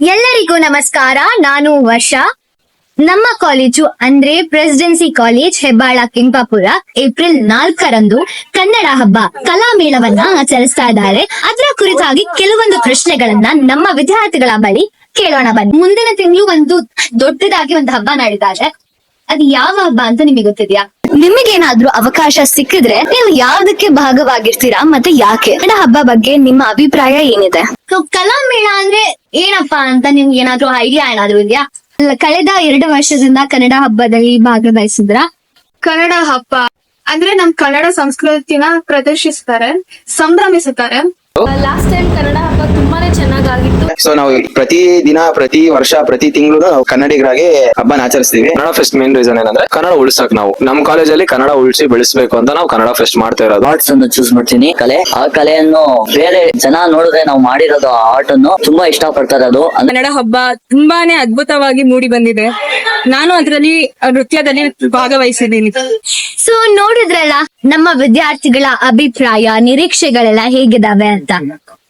ಎಲ್ಲರಿಗೂ ನಮಸ್ಕಾರ. ನಾನು ವರ್ಷ. ನಮ್ಮ ಕಾಲೇಜು ಅಂದ್ರೆ Presidency College Hebbal Kempapura April 4ರಂದು ಕನ್ನಡ ಹಬ್ಬ ಕಲಾಮೇಳವನ್ನ ಆಚರಿಸ್ತಾ ಇದ್ದಾರೆ. ಅದರ ಕುರಿತಾಗಿ ಕೆಲವೊಂದು ಪ್ರಶ್ನೆಗಳನ್ನ ನಮ್ಮ ವಿದ್ಯಾರ್ಥಿಗಳ ಬಳಿ ಕೇಳೋಣ ಬನ್ನಿ. ಮುಂದಿನ ತಿಂಗಳು ಒಂದು ದೊಡ್ಡದಾಗಿ ಒಂದು ಹಬ್ಬ ನಡೀತಾರೆ. ಅದು ಯಾವ ಹಬ್ಬ ಅಂತ ನಿಮಗೆ ಗೊತ್ತಿದ್ಯಾ? ನಿಮಗೇನಾದ್ರೂ ಅವಕಾಶ ಸಿಕ್ಕಿದ್ರೆ ನೀವು ಯಾವ್ದಕ್ಕೆ ಭಾಗವಾಗಿರ್ತೀರಾ ಮತ್ತೆ ಯಾಕೆ? ಕನ್ನಡ ಹಬ್ಬ ಬಗ್ಗೆ ನಿಮ್ಮ ಅಭಿಪ್ರಾಯ ಏನಿದೆ? ಕಲಾಮೇಳ ಅಂದ್ರೆ ಏನಪ್ಪಾ ಅಂತ ನಿಮ್ಗೆ ಏನಾದ್ರೂ ಐಡಿಯಾ ಏನಾದ್ರೂ ಇದೆಯಾ? ಕಳೆದ 2 ವರ್ಷದಿಂದ ಕನ್ನಡ ಹಬ್ಬದಲ್ಲಿ ಭಾಗವಹಿಸಿದ್ರ? ಕನ್ನಡ ಹಬ್ಬ ಅಂದ್ರೆ ನಮ್ ಕನ್ನಡ ಸಂಸ್ಕೃತಿನ ಪ್ರದರ್ಶಿಸ್ತಾರೆ, ಸಂಭ್ರಮಿಸುತ್ತಾರೆ. ಲಾಸ್ಟ್ ಟೈಮ್ ಕನ್ನಡ ಹಬ್ಬ ತುಂಬಾನೇ ಚೆನ್ನಾಗಿತ್ತು. ಸೊ ನಾವು ಪ್ರತಿ ವರ್ಷ ಪ್ರತಿ ತಿಂಗಳು ನಾವು ಕನ್ನಡಿಗರಾಗಿ ಹಬ್ಬನ ಆಚರಿಸ್ತೀವಿ. ಕನ್ನಡ ಫೆಸ್ಟ್ ಮೇನ್ ರೀಸನ್ ಏನಂದ್ರೆ ಕನ್ನಡ ಉಳಿಸಕ್ ನಾವು ನಮ್ಮ ಕಾಲೇಜಲ್ಲಿ ಕನ್ನಡ ಉಳಿಸಿ ಬೆಳೆಸಬೇಕು ಅಂತ ನಾವು ಕನ್ನಡ ಫೆಸ್ಟ್ ಮಾಡ್ತಾ ಇರೋದು. ಆರ್ಟ್ಸ್ ಅನ್ನು ಚೂಸ್ ಮಾಡ್ತೀನಿ. ಆ ಕಲೆಯನ್ನು ಬೇರೆ ಜನ ನೋಡಿದ್ರೆ ನಾವು ಮಾಡಿರೋದು ಆ ಆರ್ಟ್ ಅನ್ನು ತುಂಬಾ ಇಷ್ಟ ಪಡ್ತಾರೆ. ಅದು ಕನ್ನಡ ಹಬ್ಬ ತುಂಬಾನೇ ಅದ್ಭುತವಾಗಿ ಮೂಡಿ ಬಂದಿದೆ. ನಾನು ಅದರಲ್ಲಿ ನೃತ್ಯದಲ್ಲಿ ಭಾಗವಹಿಸಿದ್ದೀನಿ. ಸೊ ನೋಡಿದ್ರಲ್ಲ ನಮ್ಮ ವಿದ್ಯಾರ್ಥಿಗಳ ಅಭಿಪ್ರಾಯ, ನಿರೀಕ್ಷೆಗಳೆಲ್ಲ ಹೇಗಿದಾವೆ ಅಂತ.